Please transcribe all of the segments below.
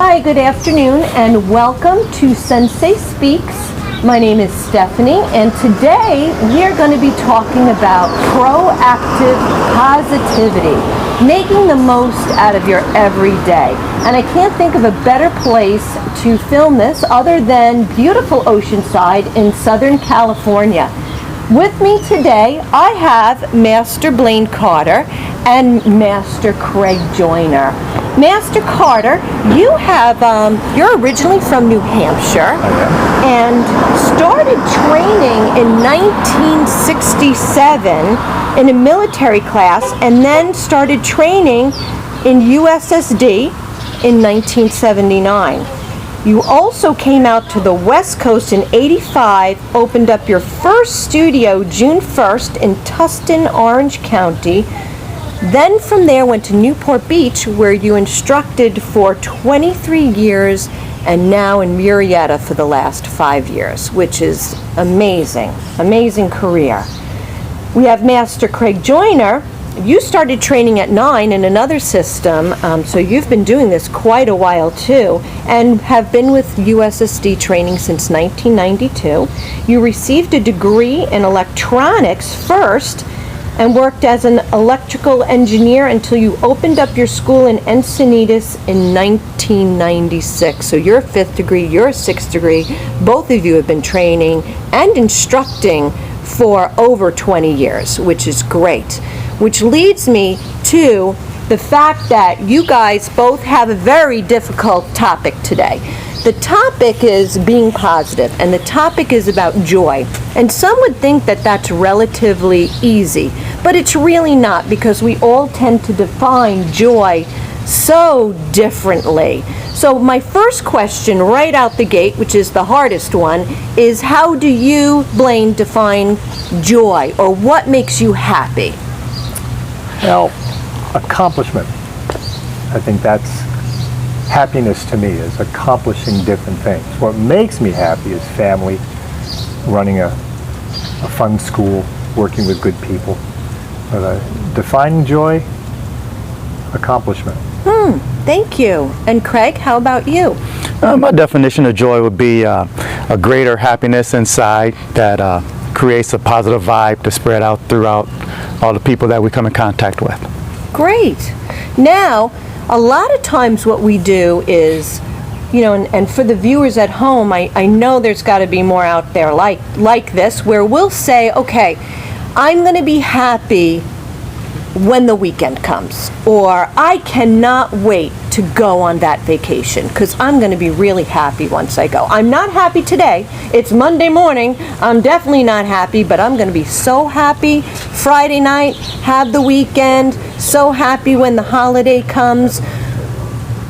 Hi, good afternoon, and welcome to Sensei Speaks. My name is Stephanie, and today we are going to be talking about proactive positivity, making the most out of your everyday. And I can't think of a better place to film this other than beautiful Oceanside in Southern California. With me today, I have Master Blaine Carter and Master Craig Joyner. Master Carter, you're originally from New Hampshire and started training in 1967 in a military class, and then started training in USSD in 1979. You also came out to the West Coast in '85, opened up your first studio June 1st in Tustin, Orange County. Then from there went to Newport Beach, where you instructed for 23 years, and now in Murrieta for the last 5 years, which is amazing, amazing career. We have Master Craig Joyner. You started training at 9 in another system, so you've been doing this quite a while too, and have been with USSD training since 1992. You received a degree in electronics first, and worked as an electrical engineer until you opened up your school in Encinitas in 1996. So you're a 5th degree, you're a 6th degree. Both of you have been training and instructing for over 20 years, which is great. Which leads me to the fact that you guys both have a very difficult topic today. The topic is being positive, and the topic is about joy. And some would think that that's relatively easy, but it's really not, because we all tend to define joy so differently. So my first question right out the gate, which is the hardest one, is how do you, Blaine, define joy, or what makes you happy? Well, accomplishment. I think that's happiness to me, is accomplishing different things. What makes me happy is family, running a fun school, working with good people. But defining joy, accomplishment. Thank you. And Craig, how about you? My definition of joy would be a greater happiness inside that creates a positive vibe to spread out throughout all the people that we come in contact with. Great. Now, a lot of times what we do is, and for the viewers at home, I know there's got to be more out there like this, where we'll say, okay, I'm going to be happy when the weekend comes, or I cannot wait to go on that vacation because I'm going to be really happy once I go. I'm not happy today. It's Monday morning. I'm definitely not happy, but I'm going to be so happy Friday night, have the weekend, so happy when the holiday comes.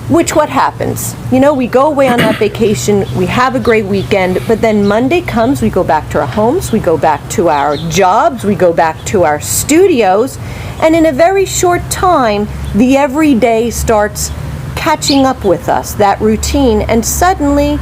Which what happens? We go away on that vacation, we have a great weekend, but then Monday comes, we go back to our homes, we go back to our jobs, we go back to our studios, and in a very short time, the everyday starts catching up with us, that routine, and suddenly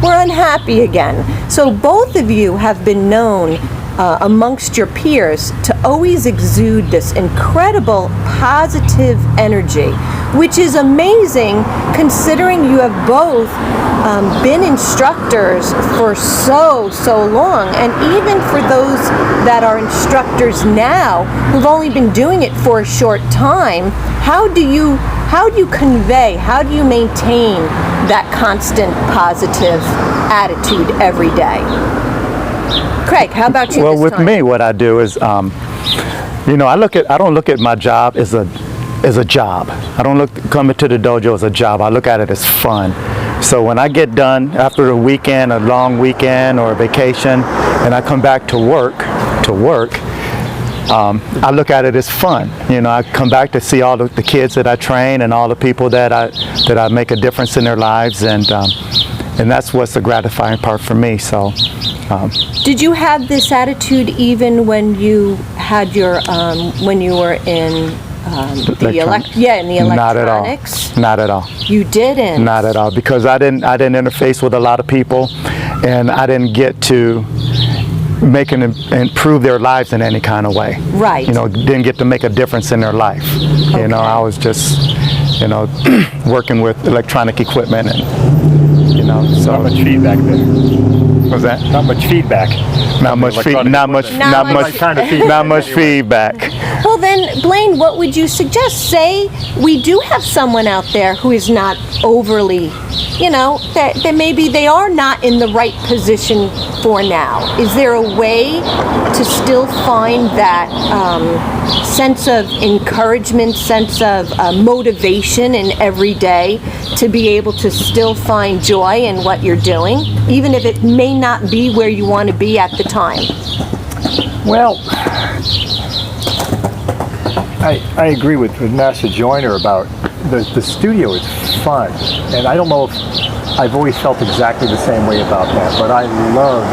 we're unhappy again. So both of you have been known amongst your peers to always exude this incredible positive energy, which is amazing considering you have both been instructors for so long. And even for those that are instructors now who've only been doing it for a short time, how do you convey, how do you maintain that constant positive attitude every day? Craig, how about you? Well, this with time? me, what I do is, I don't look at my job as a job. I don't come into the dojo as a job. I look at it as fun. So when I get done after a weekend, a long weekend or a vacation, and I come back to work, I look at it as fun. I come back to see all the kids that I train and all the people that I make a difference in their lives, and that's what's the gratifying part for me. So. Did you have this attitude even when you had your when you were in the electronics? Not at all. Not at all. You didn't? Not at all, because I didn't interface with a lot of people, and I didn't get to make and improve their lives in any kind of way. Right. Didn't get to make a difference in their life. Okay. I was just you know, working with electronic equipment, and so Not much feedback there. was that Not much feedback. not much feedback. Well then, Blaine, what would you suggest? Say we do have someone out there who is not overly, that maybe they are not in the right position for now. Is there a way to still find that sense of encouragement, sense of motivation in every day to be able to still find joy in what you're doing, even if it may not be where you want to be at the time? Well, I agree with Master Joyner about the studio is fun, and I don't know if I've always felt exactly the same way about that, but I love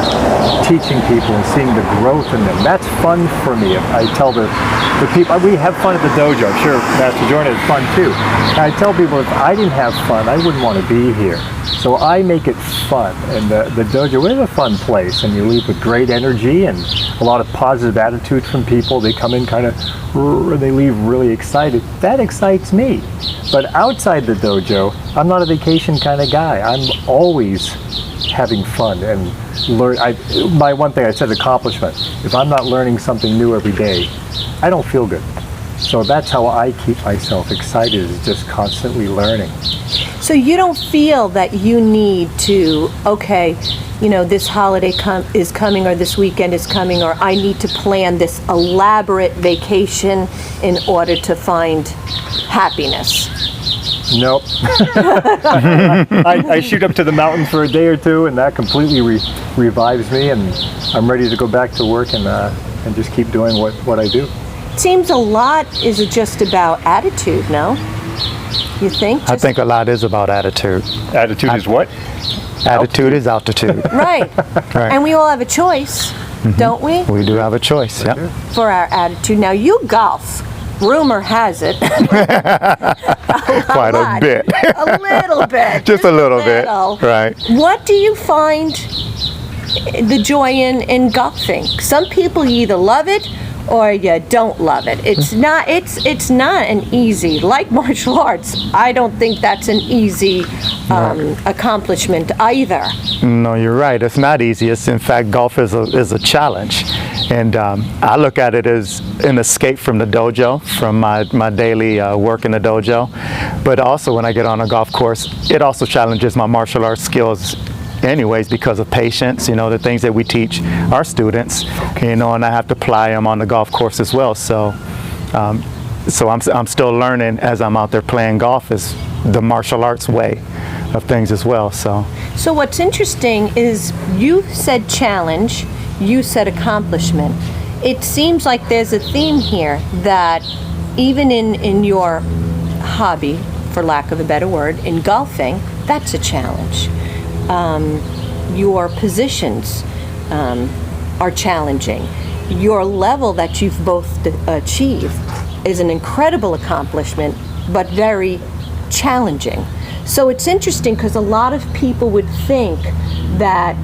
teaching people and seeing the growth in them. That's fun for me. I tell the people, we have fun at the dojo. I'm sure Master Joyner has fun too. And I tell people, if I didn't have fun, I wouldn't want to be here. So I make it fun, and the dojo is a fun place, and you leave with great energy and a lot of positive attitude from people. They come in they leave really excited. That excites me. But outside the dojo, I'm not a vacation kind of guy. I'm always having fun and learn. My one thing I said, accomplishment. If I'm not learning something new every day, I don't feel good. So that's how I keep myself excited, is just constantly learning. So you don't feel that you need to, this holiday is coming, or this weekend is coming, or I need to plan this elaborate vacation in order to find happiness? Nope. I shoot up to the mountains for a day or two, and that completely revives me, and I'm ready to go back to work and just keep doing what I do. Seems a lot is just about attitude, no? You think? I think a lot is about attitude. Attitude is what? Attitude is altitude. Right. Right. And we all have a choice, don't we? We do have a choice, yeah. For our attitude. Now, you golf. Rumor has it. Quite a bit. A little bit. Just a little bit. Right. What do you find the joy in golfing? Some people either love it or you don't love it. It's not an easy, like martial arts, I don't think that's an easy accomplishment either. No, you're right. It's not easy. It's, in fact, golf is a challenge. And I look at it as an escape from the dojo, from my daily work in the dojo. But also when I get on a golf course, it also challenges my martial arts skills anyways, because of patience, the things that we teach our students, and I have to apply them on the golf course as well. So I'm still learning as I'm out there playing golf, is the martial arts way of things as well. So what's interesting is you said challenge, you said accomplishment. It seems like there's a theme here that even in your hobby, for lack of a better word, in golfing, that's a challenge. Your positions are challenging. Your level that you've both achieved is an incredible accomplishment, but very challenging. So it's interesting because a lot of people would think that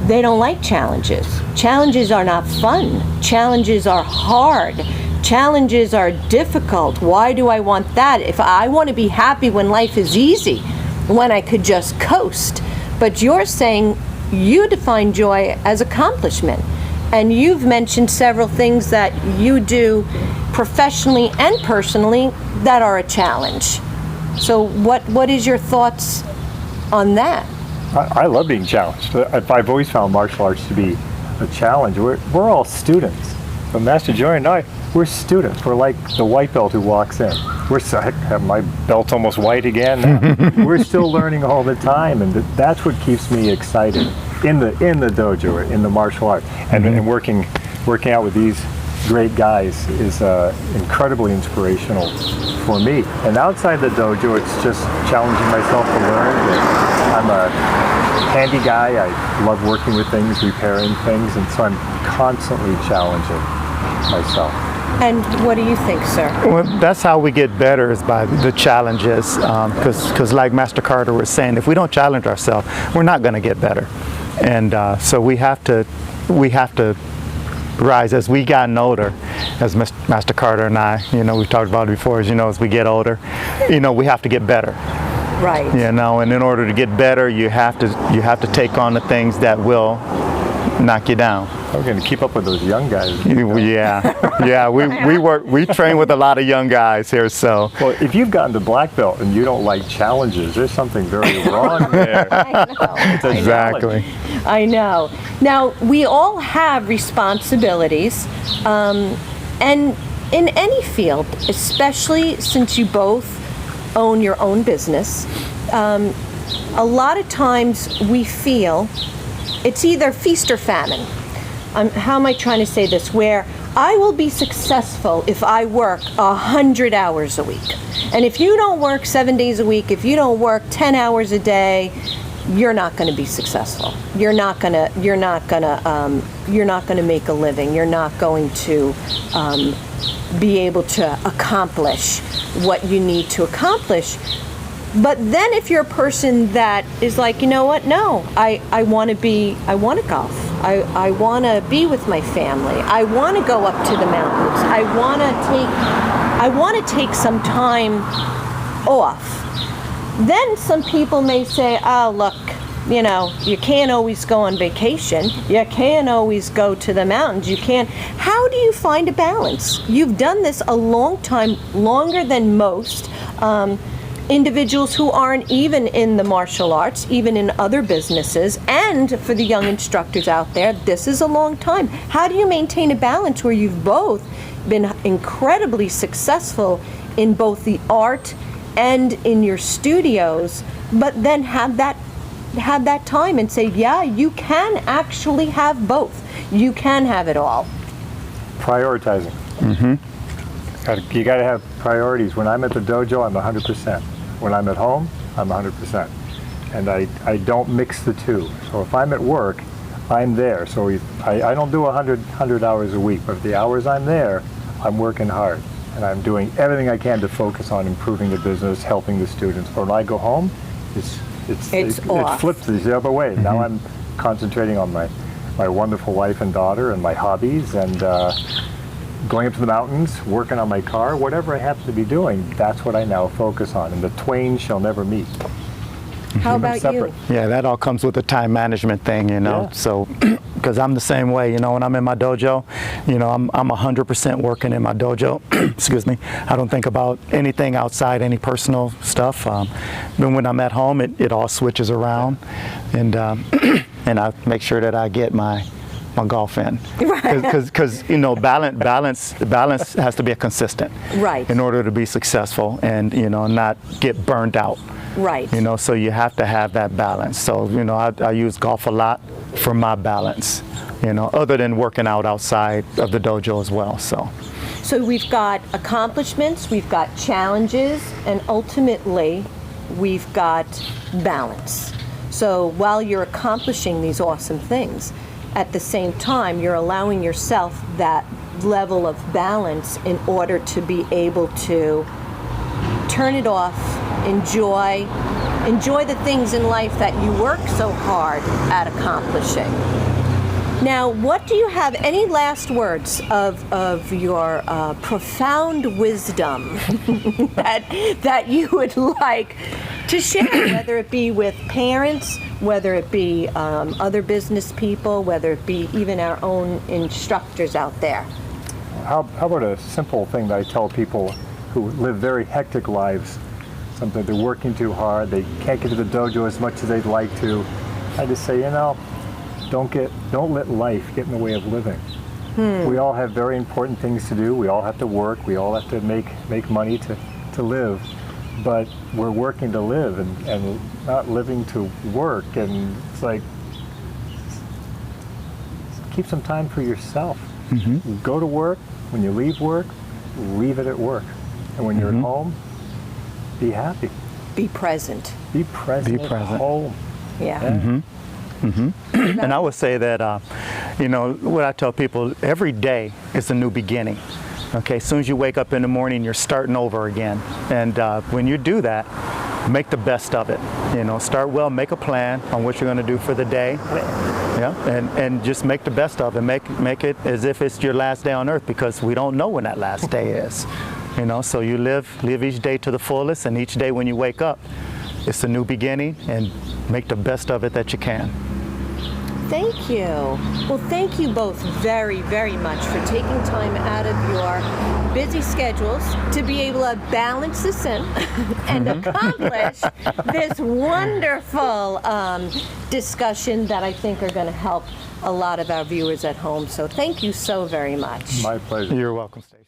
they don't like challenges. Challenges are not fun. Challenges are hard. Challenges are difficult. Why do I want that? If I want to be happy when life is easy, when I could just coast. But you're saying you define joy as accomplishment. And you've mentioned several things that you do professionally and personally that are a challenge. So what is your thoughts on that? I love being challenged. I've always found martial arts to be a challenge. We're all students. So Master Joyner and I, we're students. We're like the white belt who walks in. My belt's almost white again. We're still learning all the time, and that's what keeps me excited in the dojo, in the martial art, and working out with these great guys is incredibly inspirational for me. And outside the dojo, it's just challenging myself to learn. I'm a handy guy. I love working with things, repairing things, and so I'm constantly challenging myself. And what do you think, sir? Well, that's how we get better, is by the challenges. Because like Master Carter was saying, if we don't challenge ourselves, we're not going to get better. And so we have to rise as we gotten older, as Master Carter and I, we've talked about it before, as we get older, we have to get better. Right. And in order to get better, you have to take on the things that will knock you down. We're going to keep up with those young guys. Yeah. We train with a lot of young guys here, so. Well, if you've gotten to black belt and you don't like challenges, there's something very wrong there. I know. Exactly. I know. Now, we all have responsibilities, and in any field, especially since you both own your own business, a lot of times we feel it's either feast or famine. How am I trying to say this? Where I will be successful if I work 100 hours a week. And if you don't work 7 days a week, if you don't work 10 hours a day, you're not going to be successful. You're not going to make a living. You're not going to be able to accomplish what you need to accomplish. But then if you're a person that is like, you know what, no, I want to golf. I want to be with my family. I want to go up to the mountains. I want to take some time off. Then some people may say, oh, look, you can't always go on vacation. You can't always go to the mountains. You can't. How do you find a balance? You've done this a long time, longer than most. Individuals who aren't even in the martial arts, even in other businesses, and for the young instructors out there, this is a long time. How do you maintain a balance where you've both been incredibly successful in both the art and in your studios, but then have that time and say, yeah, you can actually have both. You can have it all. Prioritizing. You got to have priorities. When I'm at the dojo, I'm 100%. When I'm at home, I'm 100%. And I don't mix the two. So if I'm at work, I'm there. So I don't do 100 hours a week, but the hours I'm there, I'm working hard. And I'm doing everything I can to focus on improving the business, helping the students. But when I go home, it flips the other way. Now I'm concentrating on my wonderful wife and daughter and my hobbies, and going up to the mountains, working on my car, whatever I happen to be doing, that's what I now focus on. And the twain shall never meet. How about you? Yeah, that all comes with the time management thing, Yeah. So, because I'm the same way, when I'm in my dojo, I'm 100% working in my dojo. Excuse me. I don't think about anything outside, any personal stuff. Then when I'm at home, it all switches around, and and I make sure that I get my golf in, because balance has to be consistent, right, in order to be successful and not get burned out, right. So you have to have that balance. So I use golf a lot for my balance, other than working out outside of the dojo as well. So we've got accomplishments, we've got challenges, and ultimately we've got balance. So while you're accomplishing these awesome things, at the same time, you're allowing yourself that level of balance in order to be able to turn it off, enjoy the things in life that you work so hard at accomplishing. Now, what do you have, any last words of your profound wisdom that you would like to share, whether it be with parents, whether it be other business people, whether it be even our own instructors out there? How about a simple thing that I tell people who live very hectic lives, something they're working too hard, they can't get to the dojo as much as they'd like to. I just say, don't let life get in the way of living. We all have very important things to do. We all have to work. We all have to make money to live. But we're working to live and not living to work. And it's like, keep some time for yourself. Go to work. When you leave work, leave it at work. And when you're at home, be happy. Be present. Be present. At home. Yeah. And I would say that, what I tell people, every day is a new beginning. Okay, as soon as you wake up in the morning, you're starting over again. And when you do that, make the best of it. You know, start well, make a plan on what you're going to do for the day. Yeah, and just make the best of it. Make it as if it's your last day on earth, because we don't know when that last day is. You know, so you live each day to the fullest, and each day when you wake up, it's a new beginning, and make the best of it that you can. Thank you. Well, thank you both very, very much for taking time out of your busy schedules to be able to balance this in and accomplish this wonderful discussion that I think are going to help a lot of our viewers at home. So thank you so very much. My pleasure. You're welcome, Stacey.